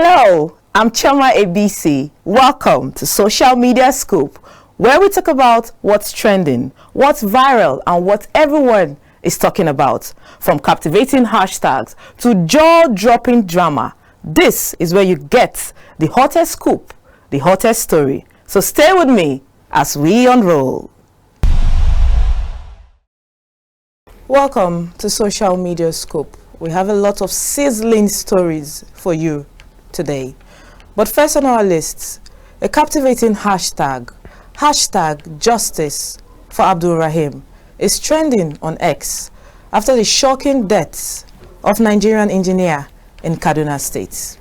Hello, I'm Choma ABC. Welcome to Social Media Scoop, where we talk about what's trending, what's viral, and what everyone is talking about. From captivating hashtags to jaw-dropping drama, this is where you get the hottest scoop, the hottest story. So stay with me as we unroll. Welcome to Social Media Scoop. We have a lot of sizzling stories for you today. But first on our list, a captivating hashtag Justice for Abdul Rahim, is trending on X after the shocking death of Nigerian engineer in Kaduna State.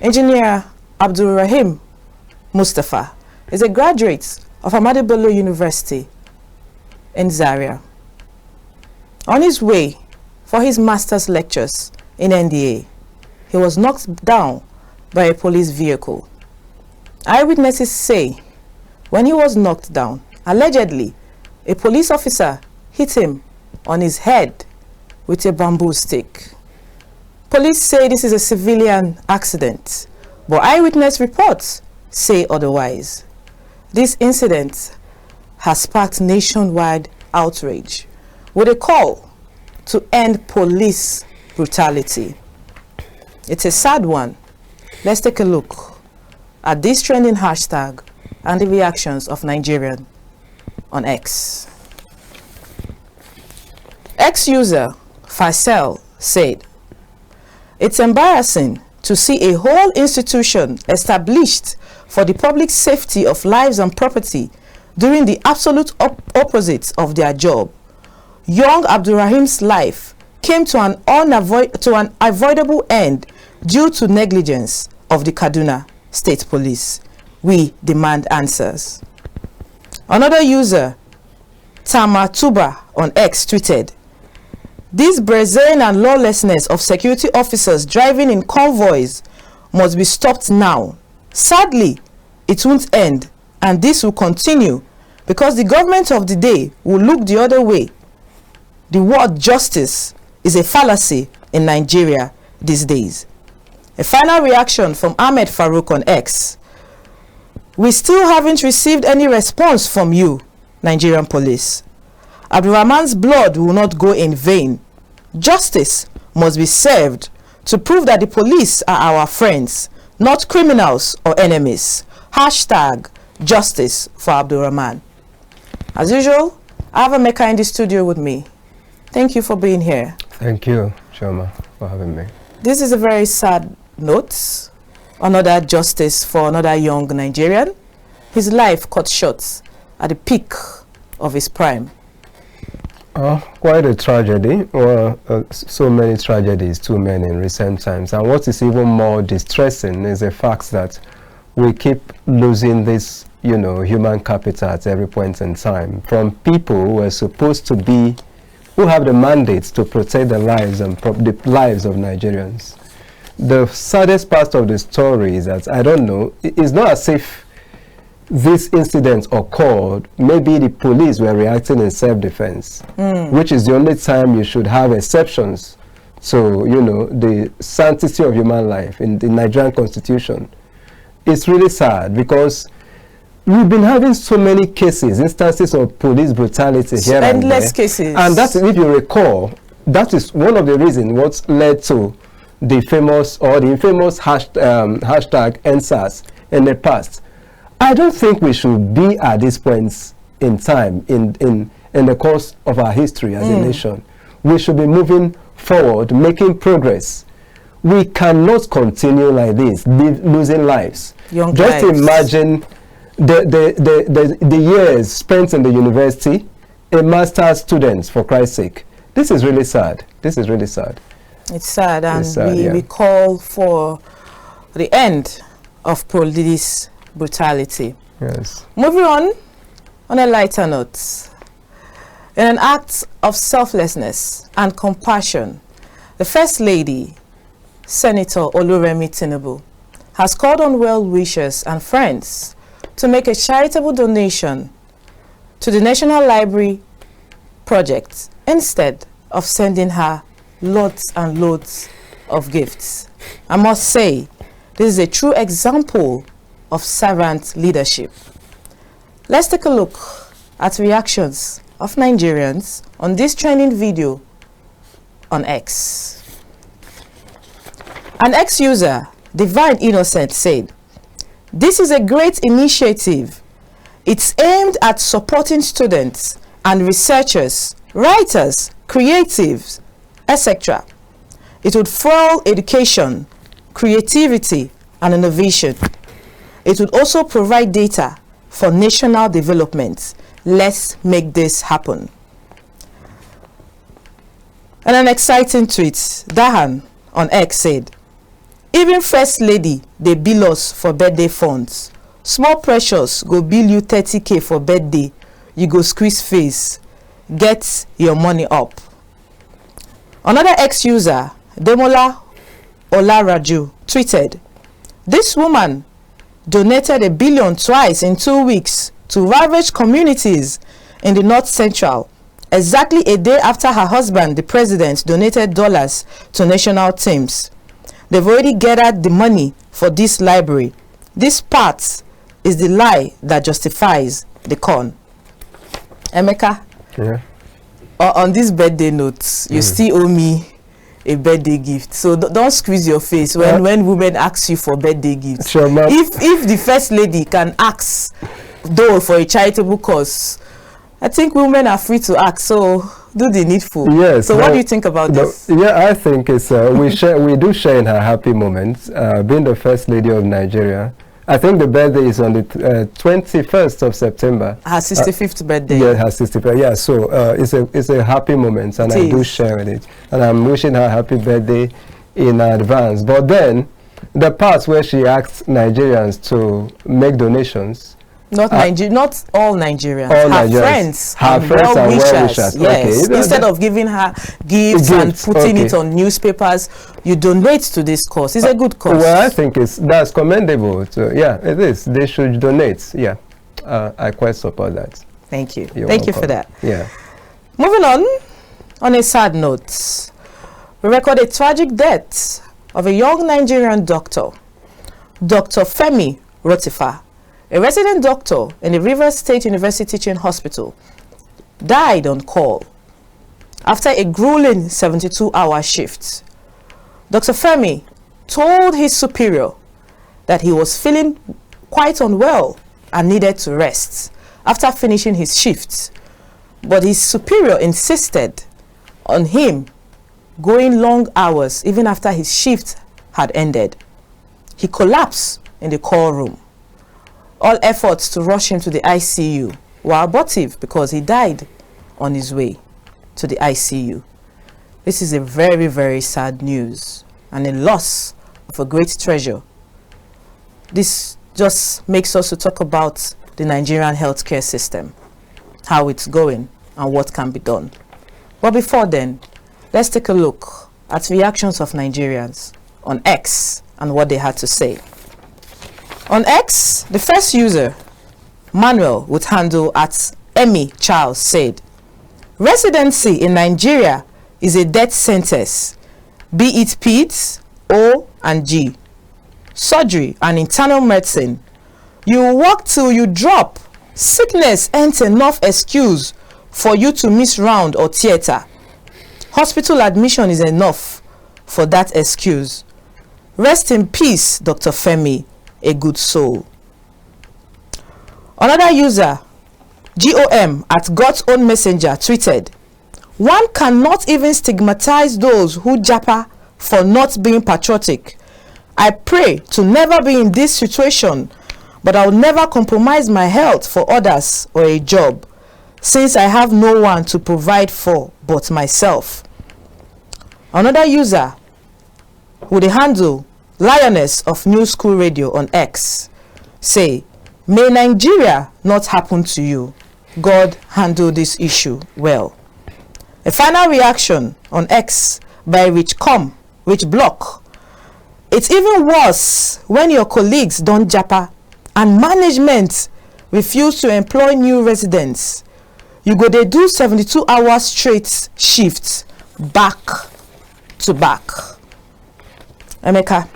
Engineer Abdul Rahim Mustafa is a graduate of Ahmadu Bello University in Zaria. On his way for his master's lectures in NDA, he was knocked down by a police vehicle. Eyewitnesses say when he was knocked down, allegedly, a police officer hit him on his head with a bamboo stick. Police say this is a civilian accident, but eyewitness reports say otherwise. This incident has sparked nationwide outrage with a call to end police brutality. It's a sad one. Let's take a look at this trending hashtag and the reactions of Nigerians on X. X user Faisal said, "It's embarrassing to see a whole institution established for the public safety of lives and property doing the absolute opposite of their job. Young Abdulrahim's life came to an unavoidable end due to negligence of the Kaduna State Police. We demand answers." Another user, Tamatuba on X, tweeted, "This brazen and lawlessness of security officers driving in convoys must be stopped now. Sadly, it won't end, and this will continue because the government of the day will look the other way. The word justice is a fallacy in Nigeria these days." A final reaction from Ahmed Farouk on X. "We still haven't received any response from you, Nigerian police. Abdulrahman's blood will not go in vain. Justice must be served to prove that the police are our friends, not criminals or enemies. Hashtag justice for Abdulrahman." As usual, I have Emeka in the studio with me. Thank you for being here. Thank you, Choma, for having me. This is a very sad note. Another justice for another young Nigerian. His life cut short at the peak of his prime. Quite a tragedy. Well, so many tragedies, too many in recent times. And what is even more distressing is the fact that we keep losing this, human capital at every point in time from people who are supposed to be, who have the mandate to protect the lives and the lives of Nigerians. The saddest part of the story is that, I don't know, it's not as if this incident occurred, maybe the police were reacting in self-defense, which is the only time you should have exceptions to, the sanctity of human life in the Nigerian constitution. It's really sad because we've been having so many cases, instances of police brutality here and there. Endless cases. And that's, if you recall, that is one of the reasons what led to the famous or the infamous hashtag EndSARS in the past. I don't think we should be at this point in time in the course of our history as a nation. We should be moving forward, making progress. We cannot continue like this, losing lives. Just imagine the years spent in the university, a master's student, for Christ's sake. This is really sad. This is really sad. It's sad, and we call for the end of police brutality. Yes. Moving on a lighter note. In an act of selflessness and compassion, the First Lady, Senator Oluremi Tinubu, has called on well-wishers and friends to make a charitable donation to the National Library project instead of sending her loads and loads of gifts. I must say, this is a true example of servant leadership. Let's take a look at reactions of Nigerians on this trending video on X. An ex-user, Divine Innocent, said, "This is a great initiative. It's aimed at supporting students and researchers, writers, creatives, etc. It would fuel education, creativity, and innovation. It would also provide data for national development. Let's make this happen." And an exciting tweet, Dahan on X said, "Even First Lady, they bill us for birthday funds. Small Precious go bill you 30K for birthday. You go squeeze face. Get your money up." Another ex-user, Demola Olaraju, tweeted, "This woman donated $1 billion twice in 2 weeks to ravaged communities in the North Central, exactly a day after her husband, the president, donated dollars to national teams. They've already gathered the money for this library. This part is the lie that justifies the con." Emeka, Yeah. on this birthday note, you still owe me a birthday gift, so don't squeeze your face when women ask you for birthday gifts. Sure, ma'am. If the first lady can ask though for a charitable cause, I think women are free to ask, so do the needful. Yes. So what do you think about this? Yeah, I think it's we do share in her happy moments. Being the first lady of Nigeria, I think the birthday is on the 21st of September. Her 65th birthday. Yeah, her 65th. Yeah, so it's a happy moment, and I do share in it. And I'm wishing her happy birthday in advance. But then, the part where she asked Nigerians to make donations. Not all Nigerians. All her Nigerians. friends. Her friends and well-wishers. Yes. Okay. Instead of giving her gifts and putting it on newspapers, you donate to this cause. It's a good cause. Well, I think that's commendable. So, yeah, it is. They should donate. Yeah. I quite support that. Thank you. You're Thank you welcome. for that. Yeah. Moving on a sad note, we record a tragic death of a young Nigerian doctor, Dr. Femi Rotifa, a resident doctor in the Rivers State University Teaching Hospital, died on call after a grueling 72-hour shift. Dr. Femi told his superior that he was feeling quite unwell and needed to rest after finishing his shift, but his superior insisted on him going long hours even after his shift had ended. He collapsed in the call room. All efforts to rush him to the ICU were abortive because he died on his way to the ICU. This is a very, very sad news and a loss of a great treasure. This just makes us to talk about the Nigerian healthcare system, how it's going and what can be done. But before then, let's take a look at reactions of Nigerians on X and what they had to say. On X, the first user, Manuel with handle at Emmy Charles, said, "Residency in Nigeria is a death sentence, be it PEDS, O and G. Surgery and internal medicine. You work till you drop. Sickness ain't enough excuse for you to miss round or theater. Hospital admission is enough for that excuse. Rest in peace, Dr. Femi, a good soul." Another user, GOM at God's Own Messenger, tweeted, "One cannot even stigmatize those who japa for not being patriotic. I pray to never be in this situation, but I will never compromise my health for others or a job, since I have no one to provide for but myself." Another user with the handle Lioness of New School Radio on X say, "May Nigeria not happen to you. God handle this issue well." A final reaction on X by Rich Block. "It's even worse when your colleagues don't japa and management refuse to employ new residents. You go they do 72 hours straight shifts back to back." Emeka,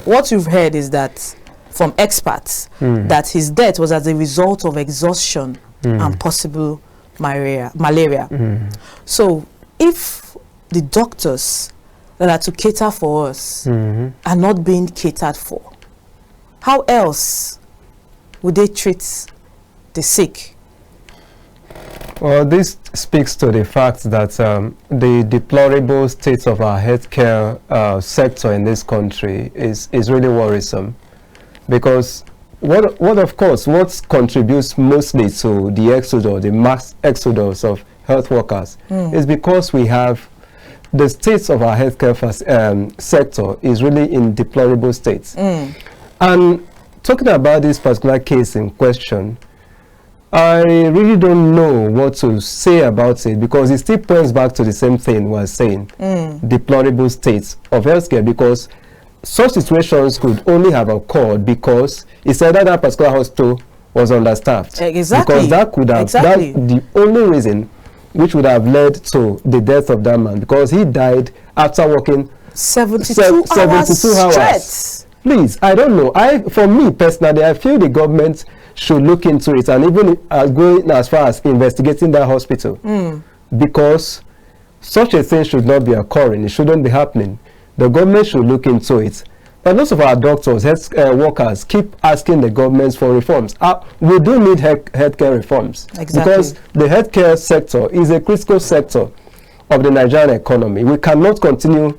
what you've heard is that from experts that his death was as a result of exhaustion and possible malaria. So if the doctors that are to cater for us are not being catered for, how else would they treat the sick? Well, this speaks to the fact that the deplorable state of our healthcare sector in this country is really worrisome, because what contributes mostly to the exodus, the mass exodus of health workers, is because we have the state of our healthcare sector is really in deplorable states. And talking about this particular case in question, I really don't know what to say about it, because it still points back to the same thing we are saying, deplorable states of healthcare, because such situations could only have occurred because it's either that particular hospital was understaffed. Exactly. Because that could have, the only reason which would have led to the death of that man, because he died after working 72 hours. Please, I don't know. For me personally, I feel the government should look into it, and even going as far as investigating that hospital, because such a thing should not be occurring. It shouldn't be happening. The government should look into it. But lots of our doctors, health workers, keep asking the governments for reforms. We do need healthcare reforms. Exactly. Because the healthcare sector is a critical sector of the Nigerian economy. We cannot continue.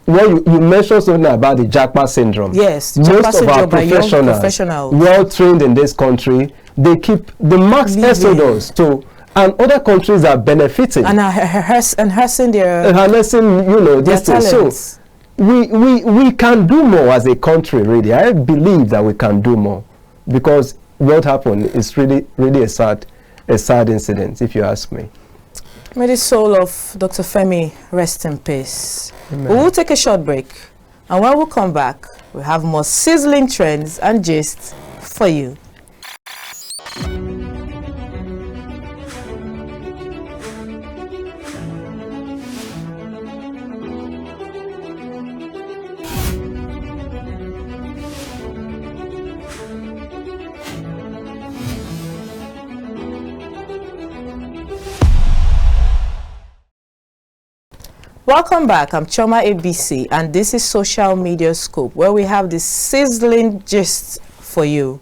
Well, you mentioned something about the Japa syndrome. Yes, most of our professionals, well trained in this country, they keep the mass exodus to, and other countries are benefiting and enhancing their this thing. So we can do more as a country. Really, I believe that we can do more, because what happened is really a sad incident, if you ask me. May the soul of Dr. Femi rest in peace. Amen. We will take a short break, and when we come back, we have more sizzling trends and gists for you. Welcome back. I'm Choma ABC, and this is Social Media Scoop, where we have the sizzling gist for you.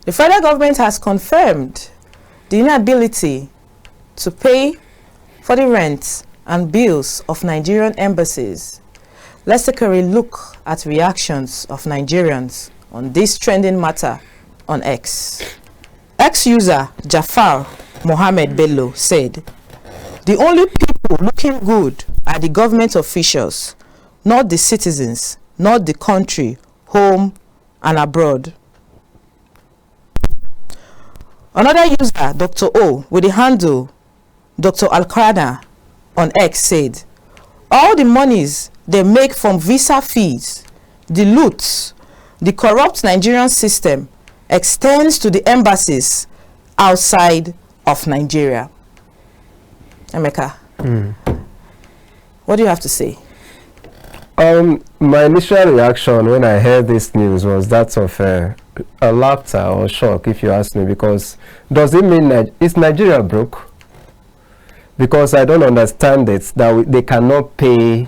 The federal government has confirmed the inability to pay for the rent and bills of Nigerian embassies. Let's take a look at reactions of Nigerians on this trending matter on X. X-user Jafar Mohammed Bello said, "The only people looking good are the government officials, not the citizens, not the country, home and abroad." Another user, Dr. O, with the handle Dr. Alkrana on X said, "All the monies they make from visa fees, the loot, the corrupt Nigerian system extends to the embassies outside of Nigeria." Emeka, what do you have to say? My initial reaction when I heard this news was that of a laughter or shock, if you ask me, because does it mean that is Nigeria broke? Because I don't understand it, that they cannot pay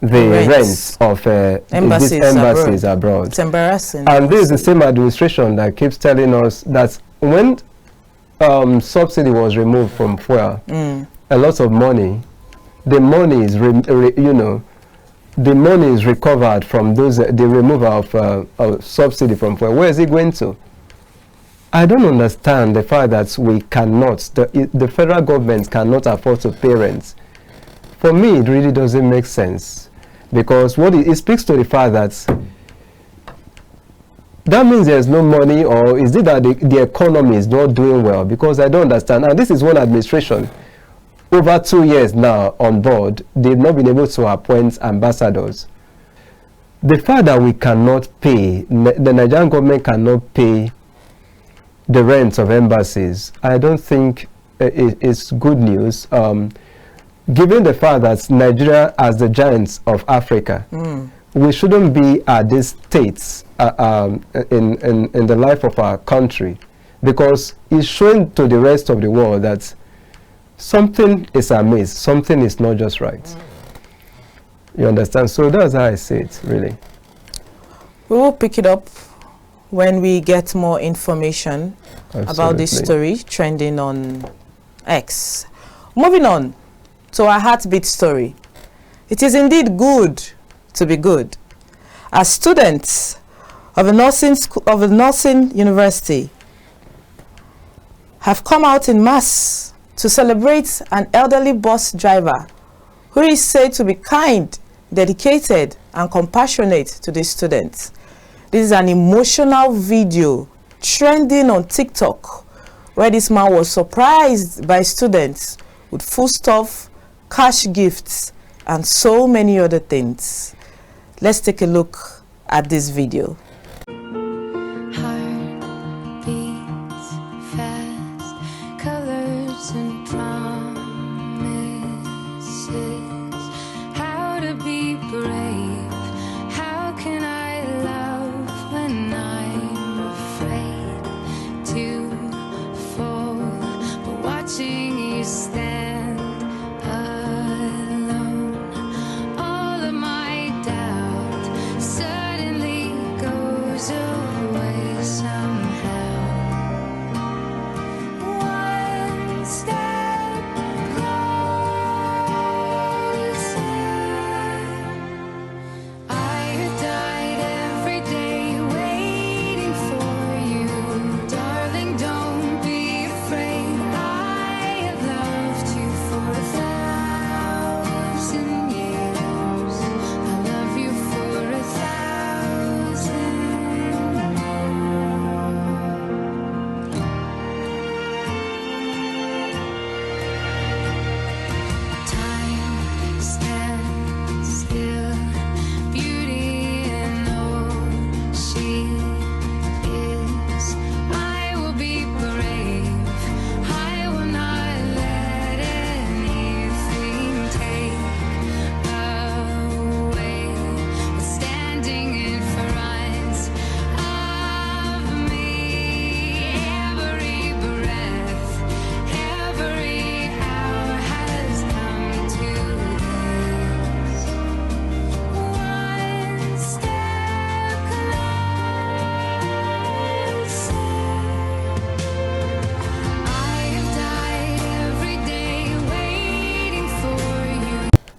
the rents of embassies abroad. It's embarrassing. And this is the same administration that keeps telling us that when subsidy was removed from fuel, a lot of money, the money is the money is recovered from those the removal of subsidy from fuel. Where is it going to? I don't understand the fact that we cannot, the federal government cannot afford to pay rent. For me, it really doesn't make sense, because what it speaks to the fact that means there's no money, or is it that the economy is not doing well? Because I don't understand. And this is one administration, over 2 years now on board, they've not been able to appoint ambassadors. The fact that we cannot pay, the Nigerian government cannot pay the rent of embassies, I don't think it's good news. given the fact that Nigeria as the giants of Africa, we shouldn't be at these states in the life of our country, because it's showing to the rest of the world that something is amiss, something is not just right. You understand? So that's how I see it, really. We will pick it up when we get more information about this story trending on X. Moving on to our heartbeat story. It is indeed good to be good. As students of a nursing university have come out in mass to celebrate an elderly bus driver who is said to be kind, dedicated, and compassionate to the students. This is an emotional video trending on TikTok, where this man was surprised by students with foodstuff, cash gifts, and so many other things. Let's take a look at this video.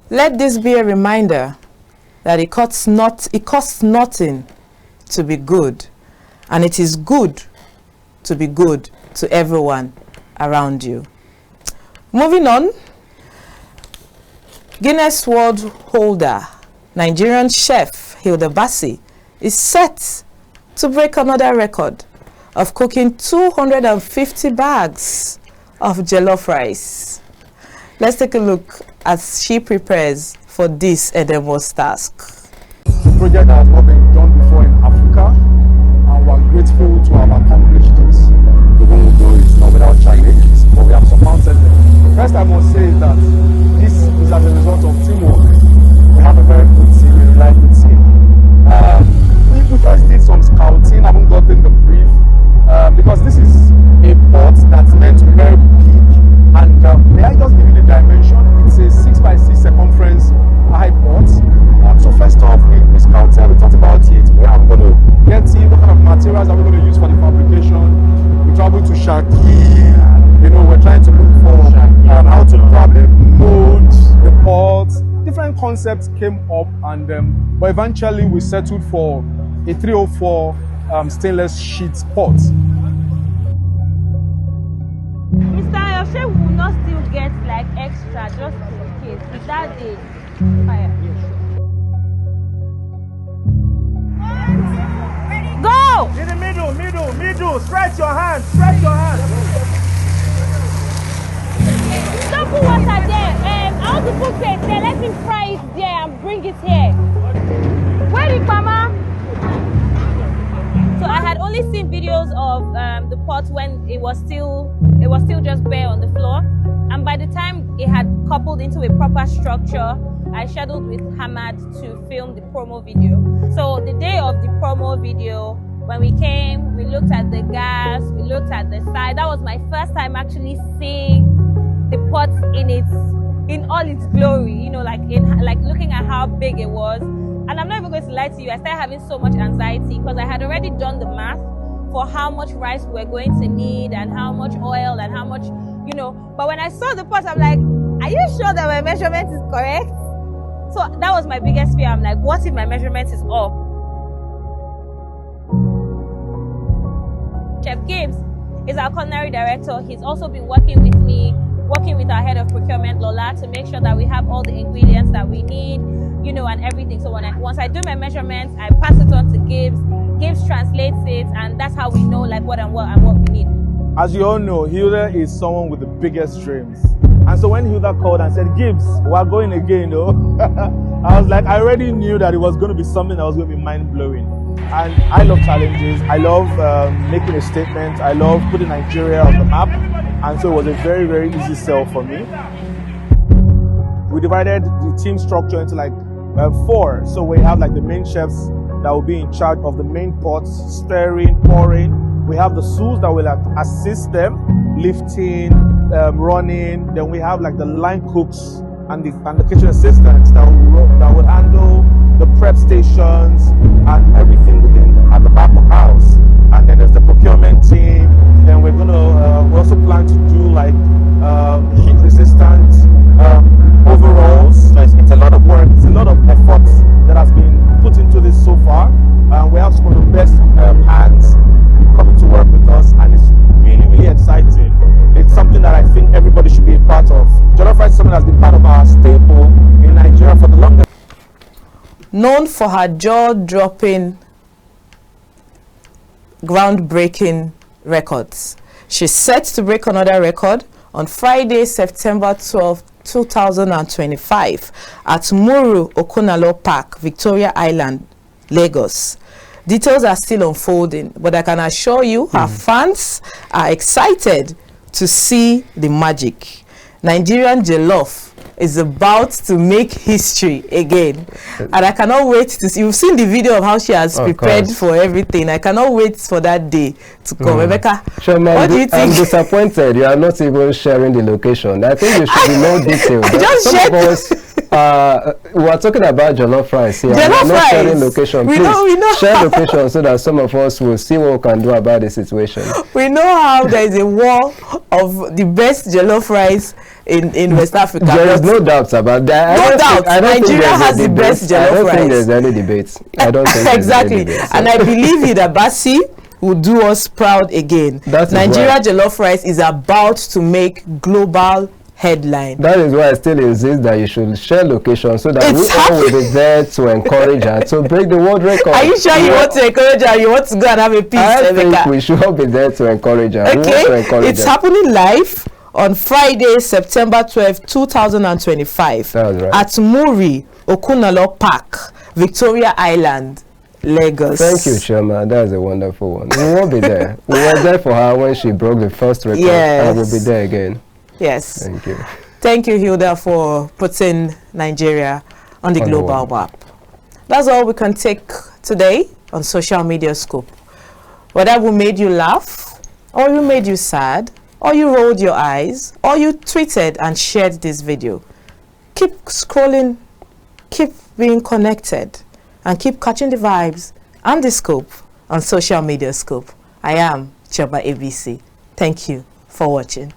Let this be a reminder that it costs nothing to be good, and it is good to be good to everyone around you. Moving on, Guinness World holder, Nigerian chef Hilda Basi, is set to break another record of cooking 250 bags of jollof rice. Let's take a look as she prepares for this enormous task. The project has not been done before in Africa, and we're grateful to have accomplished this, even though it's not without challenges, but we have surmounted them. First, I must say that this is as a result of teamwork. We have a very good team, a reliable team. We first did some scouting, haven't gotten the brief, because this is a port that's meant to be very big, and may I just give you the dimension? It's a 6x6 circumference high port. So first off, we scouted, we talked about it, where I'm going to get in, what kind of materials are we going to use for the fabrication. We traveled to Shaki, you know, we're trying to look for how to probably mold the ports. Different concepts came up, and but eventually we settled for a 304 stainless sheet pot. Mr. Yoshe will not still get like extra just in case without the fire. Go! In the middle, stretch your hand, stretch your hand. Don't put water there. I want to put it there. Let him fry it there and bring it here. Where is Mama? So I had only seen videos of the pot when it was still just bare on the floor, and by the time it had coupled into a proper structure, I scheduled with Hamad to film the promo video. So the day of the promo video, when we came, we looked at the gas, we looked at the side. That was my first time actually seeing the pot in all its glory, you know, like looking at how big it was. And I'm not even going to lie to you, I started having so much anxiety because I had already done the math for how much rice we're going to need and how much oil and how much, you know. But when I saw the pot, I'm like, are you sure that my measurement is correct? So that was my biggest fear. I'm like, what if my measurement is off? Chef Gibbs is our culinary director. He's also been working with me, working with our head of procurement, Lola, to make sure that we have all the ingredients that we need, you know, and everything. So once I do my measurements, I pass it on to Gibbs. Gibbs translates it, and that's how we know like what we need. As you all know, Hilda is someone with the biggest dreams. And so when Hilda called and said, Gibbs, we're going again, though, I was like, I already knew that it was going to be something that was going to be mind-blowing. And I love challenges. I love making a statement. I love putting Nigeria on the map. And so it was a very, very easy sell for me. We divided the team structure into like 4. So we have like the main chefs that will be in charge of the main pots, stirring, pouring. We have the sous that will assist them, lifting, running. Then we have like the line cooks and the kitchen assistants that will handle the prep stations and everything at the back of the house. And then there's the procurement team. Then we're gonna we also plan to do like heat resistant overalls. So it's a lot of work. It's a lot of effort that has been put into this so far. We have some of the best hands coming to work with us, and it's really, really exciting. It's something that I think everybody should be a part of. Jollof rice is something that's been part of our staple in Nigeria for the longest. Known for her jaw-dropping, groundbreaking records, she's set to break another record on Friday, September 12, 2025 at Muru Okunalo Park, Victoria Island, Lagos. Details are still unfolding, but I can assure you her fans are excited to see the magic. Nigerian jollof is about to make history again, and I cannot wait to see. You've seen the video of how she has prepared for everything. I cannot wait for that day to come. Rebecca, what do you think? I'm disappointed you are not even sharing the location. I think you should be more detailed. Some of us, we are talking about jollof rice here. Jollof we are not sharing location. We know share location so that some of us will see what we can do about the situation. We know how there is a war of the best jollof rice in West Africa. There is no doubt about that. No doubt. Nigeria has the best jollof rice. I don't think there's any debate. I don't think exactly. There's any debate, so. And I believe Hilda Baci will do us proud again. Nigeria jollof rice is about to make global headline. That is why I still insist that you should share location so that we all will be there to encourage her to break the world record. Are you sure you want to encourage her? You want to go and have a piece? I think we should all be there to encourage her. Okay, it's happening live on Friday, September 12, 2025 right. at Muri Okunalo Park, Victoria Island, Lagos. Thank you, Chema. That's a wonderful one. We will be there. We were there for her when she broke the first record. Yes. And we'll be there again. Yes. Thank you. Thank you, Hilda, for putting Nigeria on the global map. That's all we can take today on Social Media Scoop. Whether we made you laugh, or we made you sad, or you rolled your eyes, or you tweeted and shared this video, keep scrolling, keep being connected, and keep catching the vibes and the scoop on Social Media Scoop. I am Chioma ABC. Thank you for watching.